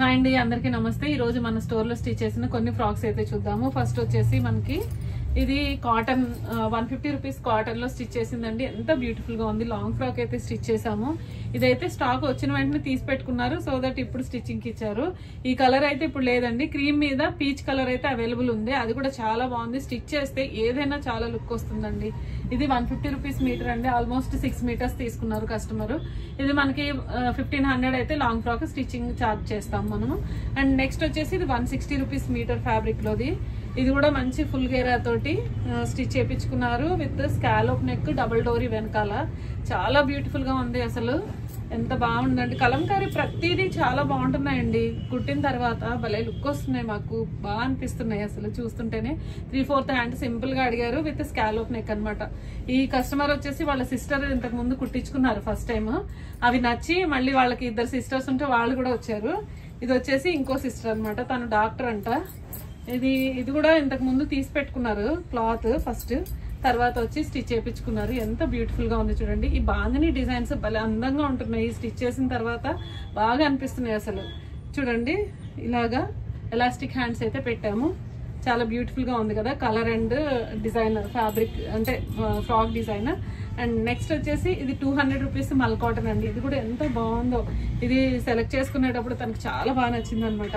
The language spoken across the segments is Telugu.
హాయ్ అండి, అందరికీ నమస్తే. ఈ రోజు మన స్టోర్ లో స్టిచ్ చేసిన కొన్ని ఫ్రాక్స్ అయితే చూద్దాము. ఫస్ట్ వచ్చేసి మనకి ఇది కాటన్ 150 రూపీస్ కాటన్ లో స్టిచ్ చేసిందండి. ఎంత బ్యూటిఫుల్ గా ఉంది. లాంగ్ ఫ్రాక్ అయితే స్టిచ్ చేసాము. ఇదైతే స్టాక్ వచ్చిన వెంటనే తీసి పెట్టుకున్నారు, సో దట్ ఇప్పుడు స్టిచ్చింగ్ కి ఇచ్చారు. ఈ కలర్ అయితే ఇప్పుడు లేదండి. క్రీమ్ మీద పీచ్ కలర్ అయితే అవైలబుల్ ఉంది. అది కూడా చాలా బాగుంది. స్టిచ్ చేస్తే ఏదైనా చాలా లుక్ వస్తుందండి. ఇది 150 రూపీస్ మీటర్ అండి. ఆల్మోస్ట్ 6 మీటర్స్ తీసుకున్నారు కస్టమర్. ఇది మనకి 1500 అయితే లాంగ్ ఫ్రాక్ స్టిచ్చింగ్ చార్జ్ చేస్తాం మనము. అండ్ నెక్స్ట్ వచ్చేసి ఇది 160 రూపీస్ మీటర్ ఫ్యాబ్రిక్ లోది. ఇది కూడా మంచి ఫుల్ గేరా తోటి స్టిచ్ చేయించుకున్నారు విత్ స్కాలోప్ నెక్, డబుల్ డోరీ వెనకాల. చాలా బ్యూటిఫుల్ గా ఉంది. అసలు ఎంత బాగుందండి. కలంకారీ ప్రతిదీ చాలా బాగుంటున్నాయండి. కుట్టిన తర్వాత భలే లుక్ వస్తున్నాయి. మాకు బాగా అనిపిస్తున్నాయి అసలు చూస్తుంటేనే. 3/4 హ్యాండ్ సింపుల్ గా అడిగారు విత్ స్కాలోప్ నెక్ అనమాట. ఈ కస్టమర్ వచ్చేసి వాళ్ళ సిస్టర్ ఇంతకు ముందు కుట్టించుకున్నారు ఫస్ట్ టైం. అవి నచ్చి మళ్ళీ వాళ్ళకి 2 సిస్టర్స్ ఉంటే వాళ్ళు కూడా వచ్చారు. ఇది వచ్చేసి ఇంకో సిస్టర్ అనమాట. తను డాక్టర్ అంట. ఇది కూడా ఇంతకు ముందు తీసి పెట్టుకున్నారు క్లాత్ ఫస్ట్, తర్వాత వచ్చి స్టిచ్ చేయించుకున్నారు. ఎంత బ్యూటిఫుల్ గా ఉంది చూడండి. ఈ బాందిని డిజైన్స్ భలే అందంగా ఉంటున్నాయి. స్టిచ్ చేసిన తర్వాత బాగా అనిపిస్తున్నాయి అసలు. చూడండి, ఇలాగా ఎలాస్టిక్ హ్యాండ్స్ అయితే పెట్టాము. చాలా బ్యూటిఫుల్ గా ఉంది కదా. కలర్ అండ్ డిజైనర్ ఫ్యాబ్రిక్ అంటే ఫ్రాక్ డిజైన్. అండ్ నెక్స్ట్ వచ్చేసి ఇది 200 రూపీస్ మల్ కాటన్ అండి. ఇది కూడా ఎంత బాగుందో. ఇది సెలెక్ట్ చేసుకునేటప్పుడు తనకు చాలా బాగా నచ్చింది అనమాట.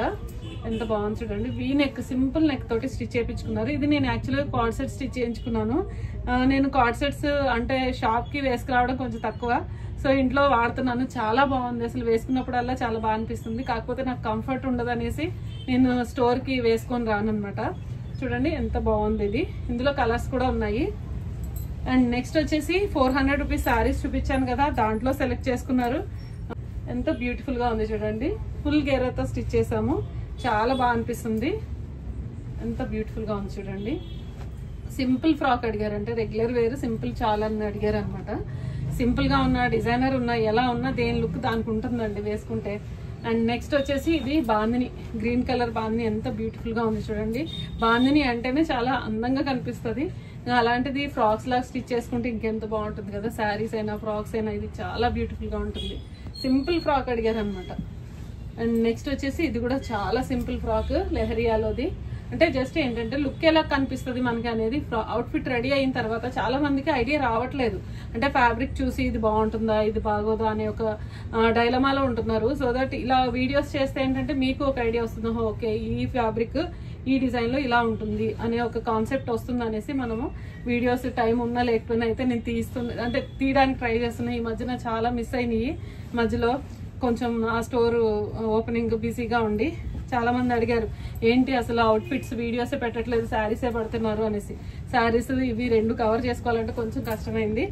ఎంత బాగుంది చూడండి. వీ నెక్, సింపుల్ నెక్ తోటి స్టిచ్ చేయించుకున్నారు. ఇది నేను యాక్చువల్గా కార్డ్ సెట్ స్టిచ్ చేయించుకున్నాను. నేను కార్డ్ సెట్స్ అంటే షాప్ కి వేసుకురావడం కొంచెం తక్కువ, సో ఇంట్లో వాడుతున్నాను. చాలా బాగుంది అసలు. వేసుకున్నప్పుడల్లా చాలా బాగా అనిపిస్తుంది. కాకపోతే నాకు కంఫర్ట్ ఉండదు అనేసి నేను స్టోర్ కి వేసుకొని రానమాట. చూడండి ఎంత బాగుంది ఇది. ఇందులో కలర్స్ కూడా ఉన్నాయి. అండ్ నెక్స్ట్ వచ్చేసి 400 రూపీస్ శారీస్ చూపించాను కదా, దాంట్లో సెలెక్ట్ చేసుకున్నారు. ఎంత బ్యూటిఫుల్ గా ఉంది చూడండి. ఫుల్ గేరాతో స్టిచ్ చేసాము. చాలా బాగా అనిపిస్తుంది. ఎంత బ్యూటిఫుల్ గా ఉంది చూడండి. సింపుల్ ఫ్రాక్ అడిగారు, అంటే రెగ్యులర్ వేర్ సింపుల్ చాలా అని అడిగారు అనమాట. సింపుల్ గా ఉన్న, డిజైనర్ ఉన్న, ఎలా ఉన్నా దేని లుక్ దానికి ఉంటుందండి వేసుకుంటే. అండ్ నెక్స్ట్ వచ్చేసి ఇది బాందిని, గ్రీన్ కలర్ బాందిని. ఎంత బ్యూటిఫుల్ గా ఉంది చూడండి. బాందిని అంటేనే చాలా అందంగా కనిపిస్తుంది. అలాంటిది ఫ్రాక్స్ లాగా స్టిచ్ చేసుకుంటే ఇంకెంత బాగుంటుంది కదా. శారీస్ అయినా ఫ్రాక్స్ అయినా ఇది చాలా బ్యూటిఫుల్ గా ఉంటుంది. సింపుల్ ఫ్రాక్ అడిగారు అనమాట. అండ్ నెక్స్ట్ వచ్చేసి ఇది కూడా చాలా సింపుల్ ఫ్రాక్, లెహరియాలోది. అంటే జస్ట్ ఏంటంటే లుక్ ఎలా కనిపిస్తుంది మనకి అనేది అవుట్ఫిట్ రెడీ అయిన తర్వాత చాలా మందికి ఐడియా రావట్లేదు. అంటే ఫ్యాబ్రిక్ చూసి ఇది బాగుంటుందా ఇది బాగోదా అనే ఒక డైలమాలో ఉంటున్నారు. సో దట్ ఇలా వీడియోస్ చేస్తే ఏంటంటే మీకు ఒక ఐడియా వస్తుంది. ఓకే, ఈ ఫ్యాబ్రిక్ ఈ డిజైన్ లో ఇలా ఉంటుంది అనే ఒక కాన్సెప్ట్ వస్తుంది అనేసి మనము వీడియోస్ టైం ఉన్నా లేకపోయినా అయితే నేను అంటే తీయడానికి ట్రై చేస్తున్నా. ఈ మధ్యన చాలా మిస్ అయినాయి. మధ్యలో కొంచెం ఆ స్టోర్ ఓపెనింగ్ బిజీగా ఉండి చాలా మంది అడిగారు, ఏంటి అసలు అవుట్ఫిట్స్ వీడియోసే పెట్టట్లేదు, శారీసే పడుతున్నారు అనేసి. శారీస్ ఇవి 2 కవర్ చేసుకోవాలంటే కొంచెం కష్టమైంది.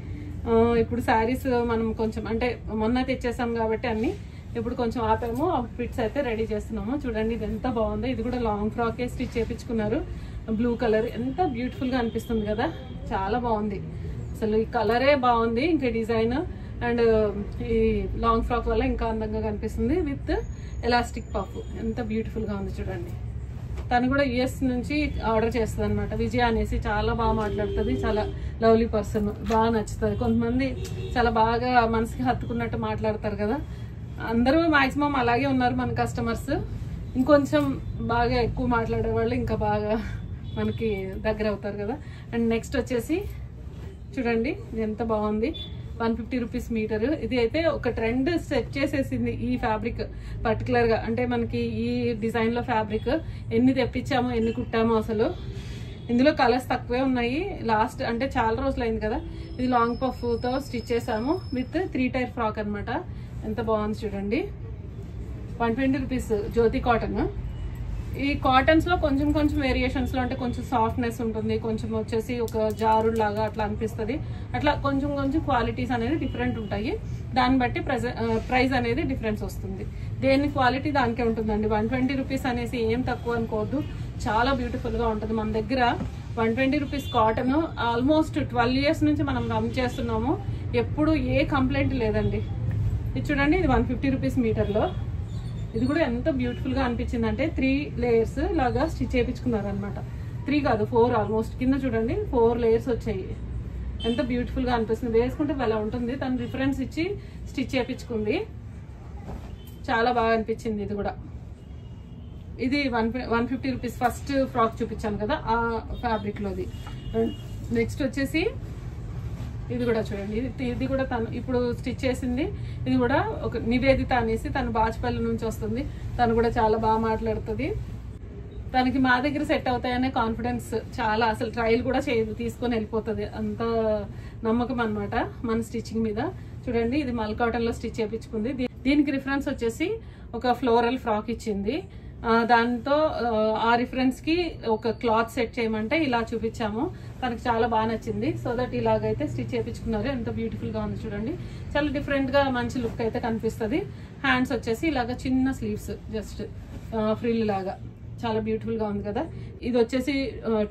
ఇప్పుడు శారీస్ మనం కొంచెం అంటే మొన్న తెచ్చేసాం కాబట్టి అన్ని ఇప్పుడు కొంచెం ఆపాము. అవుట్ఫిట్స్ అయితే రెడీ చేస్తున్నాము. చూడండి ఇది ఎంత బాగుందో. ఇది కూడా లాంగ్ ఫ్రాకే స్టిచ్ చేయించుకున్నారు. బ్లూ కలర్ ఎంత బ్యూటిఫుల్ గా అనిపిస్తుంది కదా. చాలా బాగుంది అసలు. ఈ కలరే బాగుంది. ఇంకా డిజైన్ అండ్ ఈ లాంగ్ ఫ్రాక్ వల్ల ఇంకా అందంగా కనిపిస్తుంది విత్ ఎలాస్టిక్ పఫ్. ఎంత బ్యూటిఫుల్ గా ఉంది చూడండి. తను కూడా US నుంచి ఆర్డర్ చేస్తుంది అనమాట. విజయ అనేసి చాలా బాగా మాట్లాడుతుంది. చాలా లవ్లీ పర్సన్, బాగా నచ్చుతుంది. కొంతమంది చాలా బాగా మనసుకి హత్తుకున్నట్టు మాట్లాడతారు కదా. అందరూ మాక్సిమం అలాగే ఉన్నారు మన కస్టమర్స్. ఇంకొంచెం బాగా ఎక్కువ మాట్లాడే వాళ్ళు ఇంకా బాగా మనకి దగ్గర అవుతారు కదా. అండ్ నెక్స్ట్ వచ్చేసి చూడండి ఇది ఎంత బాగుంది. 150 రూపీస్ మీటర్. ఇది అయితే ఒక ట్రెండ్ సెట్ చేసేసింది ఈ ఫ్యాబ్రిక్ పర్టికులర్ గా. అంటే మనకి ఈ డిజైన్ లో ఫ్యాబ్రిక్ ఎన్ని తెప్పించామో ఎన్ని కుట్టామో అసలు. ఇందులో కలర్స్ తక్కువే ఉన్నాయి. లాస్ట్ అంటే చాలా రోజులు అయింది కదా. ఇది లాంగ్ పఫ్ తో స్టిచ్ చేసాము విత్ 3 టైర్ ఫ్రాక్ అనమాట. ఎంత బాగుంది చూడండి. 120 రూపీస్ జ్యోతి కాటన్. ఈ కాటన్స్ లో కొంచెం కొంచెం వేరియేషన్స్ లో అంటే కొంచెం సాఫ్ట్నెస్ ఉంటుంది, కొంచెం వచ్చేసి ఒక జారు లాగా అట్లా అనిపిస్తుంది. అట్లా కొంచెం కొంచెం క్వాలిటీస్ అనేది డిఫరెంట్ ఉంటాయి. దాన్ని బట్టి ప్రైస్ అనేది డిఫరెన్స్ వస్తుంది. దేని క్వాలిటీ దానికే ఉంటుందండి. 120 రూపీస్ అనేసి ఏం తక్కువ అనుకోవద్దు. చాలా బ్యూటిఫుల్ గా ఉంటుంది. మన దగ్గర 120 రూపీస్ కాటన్ ఆల్మోస్ట్ 12 ఇయర్స్ నుంచి మనం రన్ చేస్తున్నాము. ఎప్పుడు ఏ కంప్లైంట్ లేదండి. ఇది చూడండి, ఇది 150 రూపీస్ మీటర్ లో. ఇది కూడా ఎంత బ్యూటిఫుల్ గా అనిపించింది అంటే 3 లేయర్స్ లాగా స్టిచ్ చేయించుకున్నారు అనమాట. 3 కాదు 4 ఆల్మోస్ట్. కింద చూడండి 4 లేయర్స్ వచ్చాయి. ఎంత బ్యూటిఫుల్ గా అనిపిస్తుంది. వేసుకుంటే అలా ఉంటుంది. తను రిఫరెన్స్ ఇచ్చి స్టిచ్ చేయించుకుంది. చాలా బాగా అనిపించింది ఇది కూడా. ఇది 150 రూపీస్ ఫస్ట్ ఫ్రాక్ చూపించాను కదా ఆ ఫ్యాబ్రిక్ లోది. నెక్స్ట్ వచ్చేసి ఇది కూడా చూడండి, ఇది కూడా తను ఇప్పుడు స్టిచ్ చేసింది. ఇది కూడా ఒక నివేదిత అనేసి, తను బాచుపల్లి నుంచి వస్తుంది. తను కూడా చాలా బాగా మాట్లాడుతుంది. తనకి మా దగ్గర సెట్ అవుతాయనే కాన్ఫిడెన్స్ చాలా, అసలు ట్రయల్ కూడా చేయదు, తీసుకొని వెళ్ళిపోతుంది, అంత నమ్మకం అనమాట మన స్టిచ్చింగ్ మీద. చూడండి ఇది మల్ కాటన్ లో స్టిచ్ చేయించుకుంది. దీనికి రిఫరెన్స్ వచ్చేసి ఒక ఫ్లోరల్ ఫ్రాక్ ఇచ్చింది. దాంతో ఆ రిఫరెన్స్ కి ఒక క్లాత్ సెట్ చేయమంటే ఇలా చూపించాము. తనకు చాలా బాగా నచ్చింది. సో దట్ ఇలాగైతే స్టిచ్ చేయించుకున్నారు. ఎంత బ్యూటిఫుల్ గా ఉంది చూడండి, చాలా డిఫరెంట్ గా మంచి లుక్ అయితే కనిపిస్తుంది. హ్యాండ్స్ వచ్చేసి ఇలాగ చిన్న స్లీవ్స్, జస్ట్ ఫ్రిల్ లాగా చాలా బ్యూటిఫుల్ గా ఉంది కదా. ఇది వచ్చేసి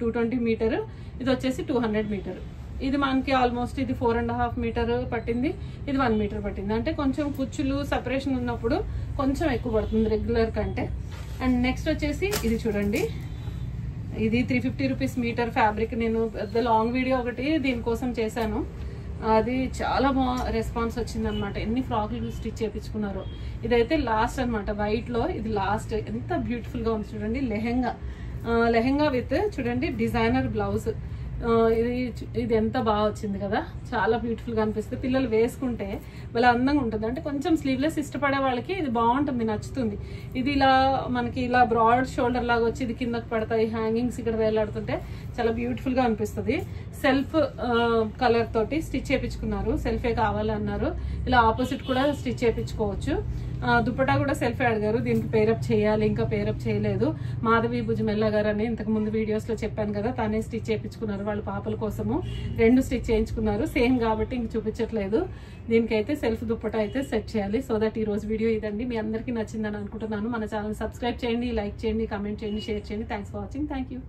220 మీటర్, ఇది వచ్చేసి 200 మీటర్. ఇది మనకి ఆల్మోస్ట్ ఇది 4.5 మీటర్ పట్టింది, ఇది 1 మీటర్ పట్టింది. అంటే కొంచెం కుచ్చులు సపరేషన్ ఉన్నప్పుడు కొంచెం ఎక్కువ పడుతుంది రెగ్యులర్ కంటే. అండ్ నెక్స్ట్ వచ్చేసి ఇది చూడండి, ఇది 350 రూపీస్ మీటర్ ఫ్యాబ్రిక్. నేను పెద్ద లాంగ్ వీడియో ఒకటి దీనికోసం చేశాను, అది చాలా బాగా రెస్పాన్స్ వచ్చింది అనమాట. ఎన్ని ఫ్రాక్లు స్టిచ్ చేయించుకున్నారు. ఇదైతే లాస్ట్ అనమాట, వైట్ లో ఇది లాస్ట్. ఎంత బ్యూటిఫుల్ గా ఉంది చూడండి. లెహెంగా విత్ చూడండి డిజైనర్ బ్లౌజ్. ఇది ఎంత బాగా వచ్చింది కదా, చాలా బ్యూటిఫుల్ గా అనిపిస్తుంది. పిల్లలు వేసుకుంటే వాళ్ళ అందంగా ఉంటుంది. అంటే కొంచెం స్లీవ్లెస్ ఇష్టపడే వాళ్ళకి ఇది బాగుంటుంది, నచ్చుతుంది. ఇది ఇలా మనకి ఇలా బ్రాడ్ షోల్డర్ లాగా వచ్చి ఇది కిందకి పడతాయి, హ్యాంగింగ్స్ ఇక్కడ వేలాడుతుంటే చాలా బ్యూటిఫుల్ గా అనిపిస్తుంది. సెల్ఫ్ కలర్ తోటి స్టిచ్ చేయించుకున్నారు, సెల్ఫే కావాలన్నారు. ఇలా ఆపోజిట్ కూడా స్టిచ్ చేయించుకోవచ్చు. దుపట్టా కూడా సెల్ఫే అడిగారు, దీనికి పేరప్ చేయాలి, ఇంకా పేరప్ చేయలేదు. మాధవి భుజమెల్ల గారు అని ఇంతకు ముందు వీడియోస్ లో చెప్పాను కదా, తనే స్టిచ్ చేయించుకున్నారు వాళ్ళ పాపల కోసము. 2 స్టిచ్ చేయించుకున్నారు, సేమ్ కాబట్టి ఇంక చూపించట్లేదు. దీనికైతే సెల్ఫ్ దుపట్టా అయితే సెట్ చేయాలి. సో దట్ ఈ రోజు వీడియో ఇదండి. మీ అందరికీ నచ్చిందని అనుకుంటున్నాను. మన ఛానల్ సబ్స్క్రైబ్ చేయండి, లైక్ చేయండి, కామెంట్ చేయండి, షేర్ చేయండి. Thanks for watching. Thank you.